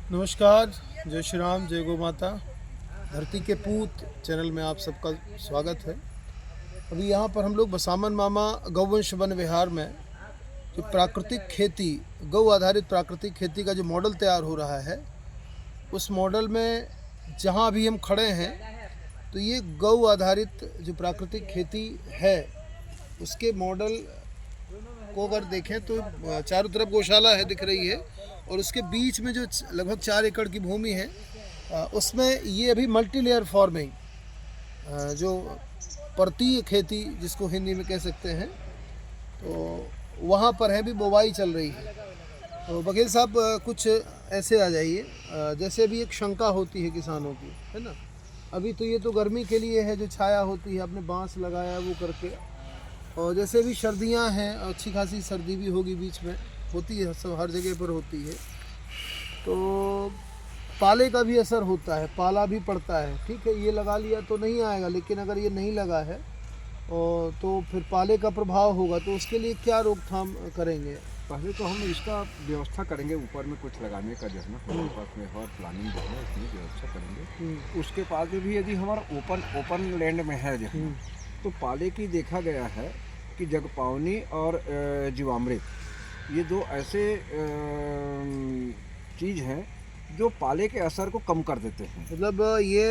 नमस्कार, जय श्री राम, जय गौ माता। धरती के पूत चैनल में आप सबका स्वागत है। अभी यहाँ पर हम लोग बसामन मामा गौवंश वन विहार में जो प्राकृतिक खेती, गौ आधारित प्राकृतिक खेती का जो मॉडल तैयार हो रहा है, उस मॉडल में जहाँ अभी हम खड़े हैं तो ये गौ आधारित जो प्राकृतिक खेती है उसके मॉडल को अगर देखें तो चारों तरफ गौशाला है दिख रही है, और उसके बीच में जो लगभग 4 एकड़ की भूमि है उसमें ये अभी मल्टी लेयर फार्मिंग, जो पर्तीय खेती जिसको हिंदी में कह सकते हैं, तो वहाँ पर है भी बुवाई चल रही है। तो वकील साहब कुछ ऐसे आ जाइए, जैसे अभी एक शंका होती है किसानों की, है ना। अभी तो ये तो गर्मी के लिए है, जो छाया होती है, आपने बांस लगाया वो करके, और जैसे भी सर्दियां हैं, अच्छी खासी सर्दी भी होगी, बीच में होती है, सब हर जगह पर होती है, तो पाले का भी असर होता है, पाला भी पड़ता है। ठीक है, ये लगा लिया तो नहीं आएगा, लेकिन अगर ये नहीं लगा है और तो फिर पाले का प्रभाव होगा, तो उसके लिए क्या रोकथाम करेंगे? पहले तो हम इसका व्यवस्था करेंगे, ऊपर में कुछ लगाने का जो है ना, पास में और प्लानिंग जो है उसमें व्यवस्था करेंगे। उसके बाद भी यदि हमारा ओपन लैंड में है जो है, तो पाले की देखा गया है कि जगपावनी और जीवामृत, ये दो ऐसे चीज़ हैं जो पाले के असर को कम कर देते हैं। मतलब ये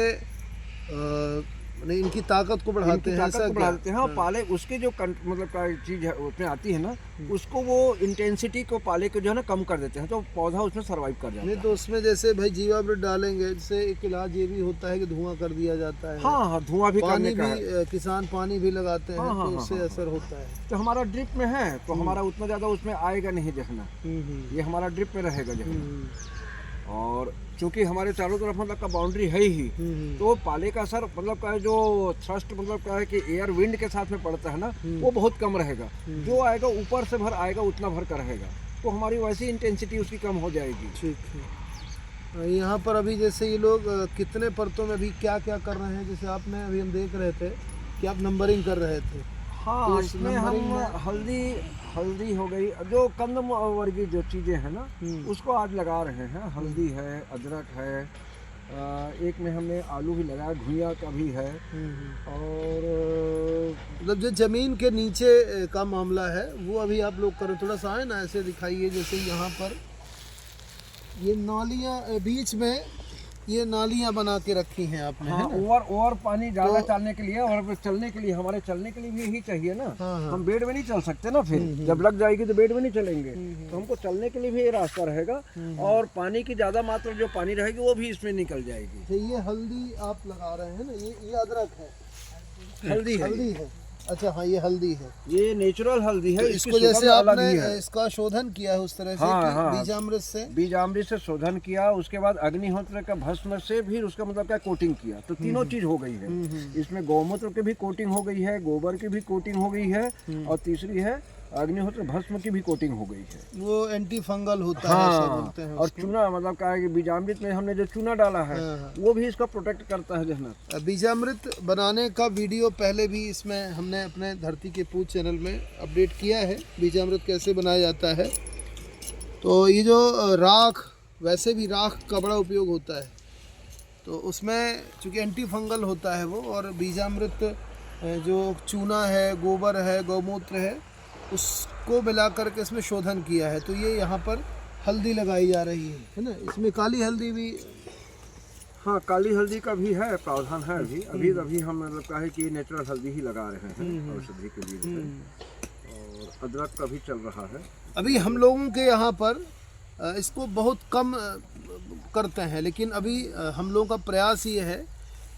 इनकी ताकत को बढ़ाते हैं, ताकत को बढ़ा देते हैं। हाँ। पाले उसके जो मतलब का चीज़ है उसमें आती है ना, उसको वो इंटेंसिटी को पाले को जो है ना कम कर देते हैं, तो पौधा उसमें सर्वाइव कर जाता है। नहीं तो उसमें जैसे भाई जीवामृत डालेंगे, इससे एक इलाज ये भी होता है कि धुआं कर दिया जाता है। हाँ हाँ, धुआं भी पानी करने का भी किसान पानी भी लगाते हैं। हाँ, तो हाँ, उससे हाँ, असर होता है। तो हमारा ड्रिप में है तो हमारा उतना ज़्यादा उसमें आएगा नहीं देखना, ये हमारा ड्रिप में रहेगा जो। और चूंकि हमारे चारों तरफ मतलब का बाउंड्री है ही, तो पाले का असर मतलब का जो थ्रस्ट मतलब का है कि एयर विंड के साथ में पड़ता है ना, वो बहुत कम रहेगा। जो आएगा ऊपर से भर आएगा उतना भर का रहेगा, तो हमारी वैसी इंटेंसिटी उसकी कम हो जाएगी। ठीक है। यहाँ पर अभी जैसे ये लोग कितने परतों में अभी क्या क्या कर रहे हैं, जैसे आपने अभी हम देख रहे थे कि आप नंबरिंग कर रहे थे। हाँ, तो इसमें हम हल्दी हो गई, जो कंदम वर्गीय जो चीज़ें हैं ना, उसको आज लगा रहे हैं। हल्दी है, अदरक है, एक में हमने आलू भी लगाया, घुइयाँ का भी है। और मतलब जो जमीन के नीचे का मामला है वो अभी आप लोग करें, थोड़ा सा है ना, ऐसे दिखाइए। जैसे यहाँ पर ये नालियाँ, बीच में ये नालियाँ बना के रखी हैं आपने। हाँ, है ना? और पानी ज़्यादा चलने के लिए, और चलने के लिए, हमारे चलने के लिए भी यही चाहिए ना। हाँ। हम बेड में नहीं चल सकते ना, फिर जब लग जाएगी तो बेड में नहीं चलेंगे, तो हमको चलने के लिए भी ये रास्ता रहेगा। और पानी की ज़्यादा मात्रा जो पानी रहेगी वो भी इसमें निकल जाएगी। तो ये हल्दी आप लगा रहे हैं ना, ये अदरक है, हल्दी है। अच्छा हाँ, ये हल्दी है, ये नेचुरल हल्दी है। तो इसको जैसे आपने इसका शोधन किया है उस तरह से कि बीजामृत से शोधन किया, उसके बाद अग्निहोत्र का भस्म से भी उसका मतलब क्या कोटिंग किया, तो तीनों चीज हो गई है। इसमें गौमूत्र की भी कोटिंग हो गई है, गोबर की भी कोटिंग हो गई है, और तीसरी है अग्निहोत्र भस्म की भी कोटिंग हो गई है। वो एंटी फंगल होता है, ऐसा बोलते हैं। और चूना मतलब क्या है कि बीजामृत में हमने जो चूना डाला है वो भी इसका प्रोटेक्ट करता है। जहना बीजामृत बनाने का वीडियो पहले भी इसमें हमने अपने धरती के पूत चैनल में अपडेट किया है, बीजामृत कैसे बनाया जाता है। तो ये जो राख, वैसे भी राख का बड़ा उपयोग होता है, तो उसमें चूँकि एंटी फंगल होता है वो, और बीजामृत जो चूना है, गोबर है, गौमूत्र है, उसको मिला करके इसमें शोधन किया है। तो ये यहाँ पर हल्दी लगाई जा रही है ना। इसमें काली हल्दी भी, हाँ, काली हल्दी का भी है, प्रावधान है। अभी हम मतलब का है कि नेचुरल हल्दी ही लगा रहे हैं औषधि के लिए, और अदरक का भी चल रहा है। अभी हम लोगों के यहाँ पर इसको बहुत कम करते हैं, लेकिन अभी हम लोगों का प्रयास ये है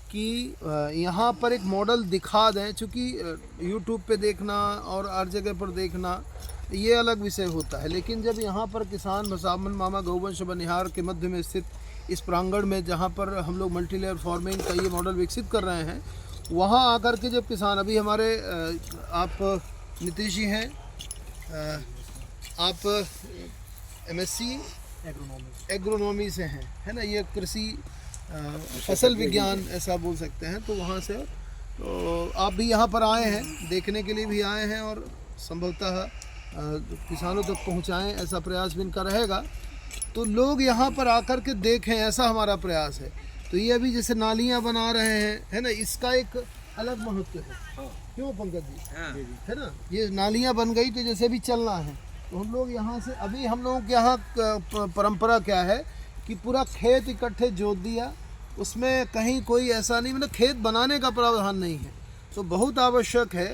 कि यहाँ पर एक मॉडल दिखा दें। चूँकि यूट्यूब पे देखना और हर जगह पर देखना ये अलग विषय होता है, लेकिन जब यहाँ पर किसान बसामन मामा गौवंश वनिहार के मध्य में स्थित इस प्रांगण में, जहाँ पर हम लोग मल्टी लेयर फार्मिंग का ये मॉडल विकसित कर रहे हैं, वहाँ आकर के जब किसान, अभी हमारे आप नीतीश जी हैं, आप MSc एग्रोनॉमी से हैं, है ना, ये कृषि फसल विज्ञान ऐसा बोल सकते हैं, तो वहाँ से तो आप भी यहाँ पर आए हैं, देखने के लिए भी आए हैं, और संभवतः किसानों तक पहुँचाएं ऐसा प्रयास भी इनका रहेगा। तो लोग यहाँ पर आकर के देखें, ऐसा हमारा प्रयास है। तो ये अभी जैसे नालियाँ बना रहे हैं, है ना, इसका एक अलग महत्व है। क्यों पंकज जी? है ना, ये नालियाँ बन गई तो जैसे भी चलना है तो हम लोग यहाँ से, अभी हम लोगों के यहाँ परंपरा क्या है कि पूरा खेत इकट्ठे जोत दिया, उसमें कहीं कोई ऐसा नहीं, मतलब खेत बनाने का प्रावधान नहीं है। तो बहुत आवश्यक है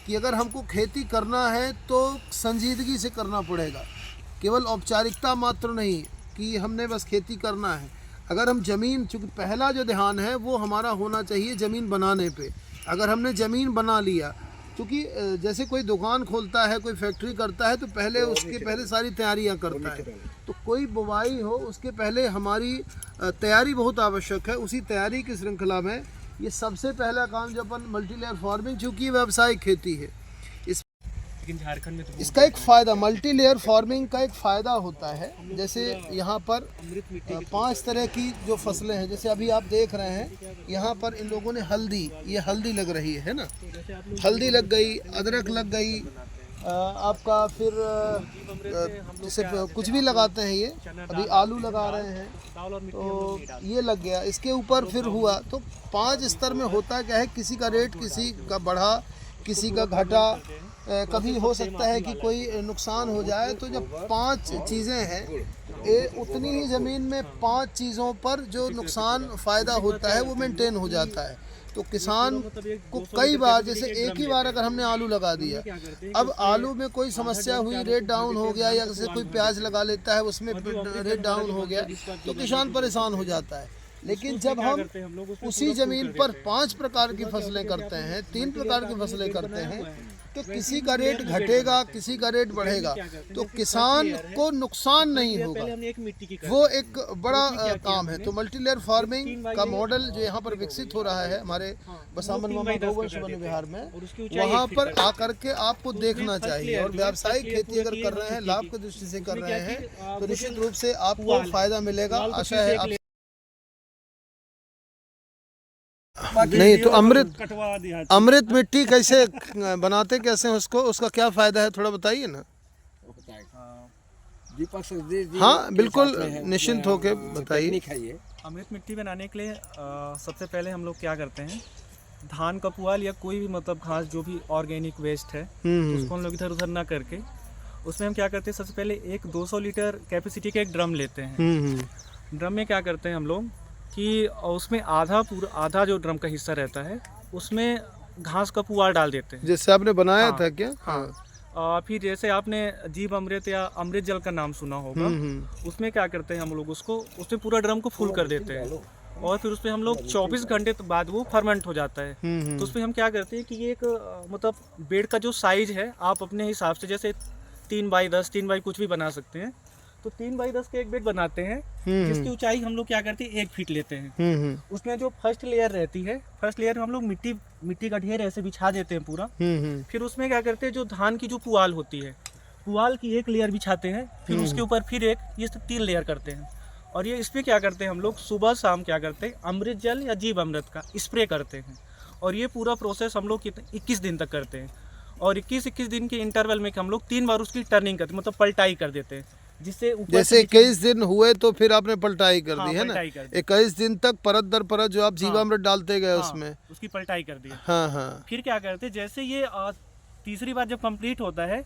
कि अगर हमको खेती करना है तो संजीदगी से करना पड़ेगा, केवल औपचारिकता मात्र नहीं कि हमने बस खेती करना है। अगर हम ज़मीन, चूँकि पहला जो ध्यान है वो हमारा होना चाहिए ज़मीन बनाने पे। अगर हमने ज़मीन बना लिया, क्योंकि जैसे कोई दुकान खोलता है, कोई फैक्ट्री करता है तो पहले उसके पहले सारी तैयारियां करता है। तो कोई बुवाई हो उसके पहले हमारी तैयारी बहुत आवश्यक है। उसी तैयारी की श्रृंखला में ये सबसे पहला काम जो अपन मल्टी लेयर फार्मिंग, चूँकि व्यावसायिक खेती है, लेकिन झारखंड में तो इसका एक फ़ायदा, मल्टी लेयर फार्मिंग का एक फ़ायदा होता है। जैसे यहाँ पर 5 तरह की जो फसलें हैं, जैसे अभी आप देख रहे हैं यहाँ पर इन लोगों ने हल्दी, ये हल्दी लग रही है ना, हल्दी लग गई, अदरक लग गई, आपका फिर जैसे कुछ भी लगाते हैं, ये अभी आलू लगा रहे हैं तो ये लग गया, इसके ऊपर फिर हुआ। तो 5 स्तर में होता क्या है, किसी का रेट किसी का बढ़ा, किसी का घटा, कभी हो सकता है कि कोई नुकसान हो जाए। तो जब 5 चीज़ें हैं, उतनी ही ज़मीन में 5 चीज़ों पर जो नुकसान फ़ायदा होता है वो मेंटेन हो जाता है। तो किसान को कई बार, जैसे एक ही बार अगर हमने आलू लगा दिया, अब आलू में कोई समस्या हुई, रेट डाउन हो गया, या जैसे कोई प्याज लगा लेता है उसमें रेट डाउन हो गया, तो किसान परेशान हो जाता है। लेकिन जब हम उसी ज़मीन पर 5 प्रकार की फसलें करते हैं, 3 प्रकार की फसलें करते हैं, तो किसी का रेट घटेगा, किसी का रेट बढ़ेगा, तो किसान को नुकसान नहीं होगा। वो एक बड़ा काम है। तो मल्टी लेयर फार्मिंग का मॉडल जो यहाँ पर विकसित हो रहा है हमारे बसामन मामा गौवंश वन विहार में, वहाँ पर आकर के आपको देखना चाहिए। और व्यावसायिक खेती अगर कर रहे हैं, लाभ की दृष्टि से कर रहे हैं, तो निश्चित रूप से आपको फायदा मिलेगा। आशा है आप नहीं तो अमृत मिट्टी कैसे बनाते, कैसे उसको, उसका क्या फायदा है, थोड़ा बताइए ना। दीपक सर जी, हाँ बिल्कुल, निश्चिंत होके बताइए। अमृत मिट्टी बनाने के लिए सबसे पहले हम लोग क्या करते हैं, धान का पुआल या कोई भी मतलब घास जो भी ऑर्गेनिक वेस्ट है तो उसको हम लोग इधर उधर ना करके उसमें हम क्या करते हैं, सबसे पहले एक 200 लीटर कैपेसिटी का एक ड्रम लेते हैं। ड्रम में क्या करते हैं हम लोग कि उसमें आधा जो ड्रम का हिस्सा रहता है उसमें घास का पुआल डाल देते हैं, जैसे आपने बनाया था क्या? हाँ। फिर जैसे आपने जीव अमृत या अमृत जल का नाम सुना होगा, उसमें क्या करते हैं हम लोग उसमें पूरा ड्रम को फुल कर देते हैं और फिर उसमें हम लोग 24 घंटे बाद वो फर्मेंट हो जाता है। तो उसमें हम क्या करते हैं कि ये एक मतलब बेड का जो साइज है आप अपने हिसाब से, जैसे 3 बाई 10 3 बाई कुछ भी बना सकते हैं, तो 3 बाई 10 के एक बेड बनाते हैं जिसकी ऊंचाई हम लोग क्या करते हैं 1 फीट लेते हैं। उसमें जो फर्स्ट लेयर रहती है, फर्स्ट लेयर में हम लोग मिट्टी का ढेर ऐसे बिछा देते हैं पूरा। फिर उसमें क्या करते हैं, जो धान की जो पुआल होती है, पुआल की 1 लेयर बिछाते हैं, फिर उसके ऊपर फिर ये 3 लेयर करते हैं। और ये इसमें क्या करते हैं हम लोग, सुबह शाम क्या करते हैं, अमृत जल या जीव अमृत का स्प्रे करते हैं। और ये पूरा प्रोसेस हम लोग 21 दिन तक करते हैं। और 21 दिन के इंटरवल में हम लोग 3 बार उसकी टर्निंग करते हैं, मतलब पलटाई कर देते हैं, जिससे जैसे 21 दिन हुए तो फिर आपने पलटाई कर दी है ना, 21 दिन तक परत दर परत जो आप जीवामृत डालते गए उसमें उसकी पलटाई कर दी। हाँ। फिर क्या करते, जैसे ये तीसरी बार जब कंप्लीट होता है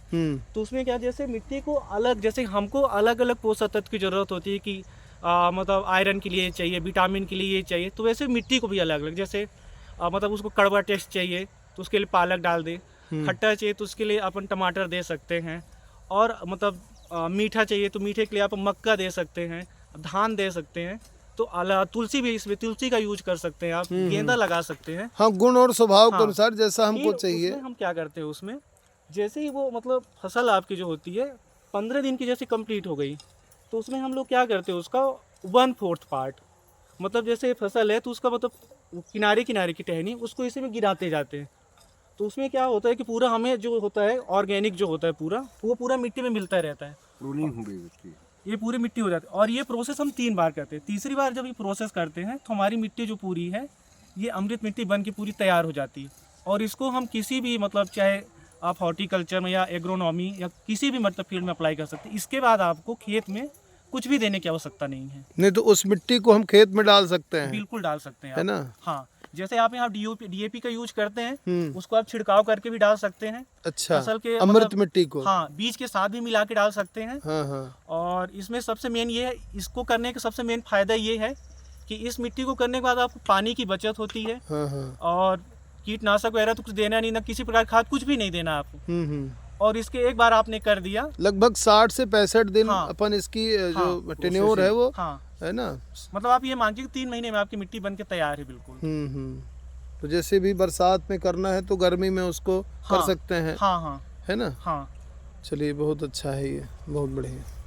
तो उसमें क्या, जैसे मिट्टी को अलग, जैसे हमको अलग अलग पोषक तत्व की जरूरत होती है कि मतलब आयरन के लिए चाहिए, विटामिन के लिए ये चाहिए, तो वैसे मिट्टी को भी अलग अलग, जैसे मतलब उसको कड़वा टेस्ट चाहिए तो उसके लिए पालक डाल दे, खट्टा चाहिए तो उसके लिए अपन टमाटर दे सकते हैं, और मतलब मीठा चाहिए तो मीठे के लिए आप मक्का दे सकते हैं, धान दे सकते हैं। तो तुलसी भी, इसमें तुलसी का यूज कर सकते हैं आप, गेंदा लगा सकते हैं। हाँ, गुण और स्वभाव के अनुसार जैसा हमको चाहिए। हम क्या करते हैं उसमें, जैसे ही वो मतलब फसल आपकी जो होती है 15 दिन की जैसे कंप्लीट हो गई, तो उसमें हम लोग क्या करते हैं, उसका 1/4 पार्ट, मतलब जैसे फसल है तो उसका मतलब किनारे की टहनी उसको इसी में गिराते जाते हैं। तो उसमें क्या होता है कि पूरा हमें जो होता है ऑर्गेनिक जो होता है पूरा मिट्टी में मिलता रहता है, ये पूरी मिट्टी हो जाती है। और ये प्रोसेस हम 3 बार करते हैं। तीसरी बार जब ये प्रोसेस करते हैं तो हमारी मिट्टी जो पूरी है ये अमृत मिट्टी बन के पूरी तैयार हो जाती है। और इसको हम किसी भी मतलब चाहे आप हॉर्टिकल्चर में या एग्रोनॉमी या किसी भी मतलब फील्ड में अप्लाई कर सकते हैं। इसके बाद आपको खेत में कुछ भी देने की आवश्यकता नहीं है। नहीं तो उस मिट्टी को हम खेत में डाल सकते हैं, बिल्कुल डाल सकते हैं है आप। ना? हाँ, जैसे आप यहाँ डीएपी का यूज करते हैं, हम्म। उसको आप छिड़काव करके भी डाल सकते हैं। अच्छा, फसल के अमृत मतलब- मिट्टी को। हाँ, बीज के साथ भी मिला के डाल सकते हैं। हाँ हाँ। और इसमें सबसे मेन ये है, इसको करने का सबसे मेन फायदा ये है कि इस मिट्टी को करने के बाद आपको पानी की बचत होती है हाँ हाँ। और कीटनाशक वगैरह तो कुछ देना नहीं, ना किसी प्रकार खाद कुछ भी नहीं देना आपको। हम्म। और इसके एक बार आपने कर दिया, लगभग 60 से 65 दिन हाँ। अपन इसकी जो हाँ, टेन्योर है वो, हाँ, है ना? मतलब आप ये मानिए कि 3 महीने में आपकी मिट्टी बन के तैयार है बिल्कुल। तो जैसे भी बरसात में करना है तो गर्मी में उसको कर हाँ। सकते हैं, हाँ हाँ है ना? हाँ। चलिए बहुत अच्छा है ये, बहुत बढ़िया।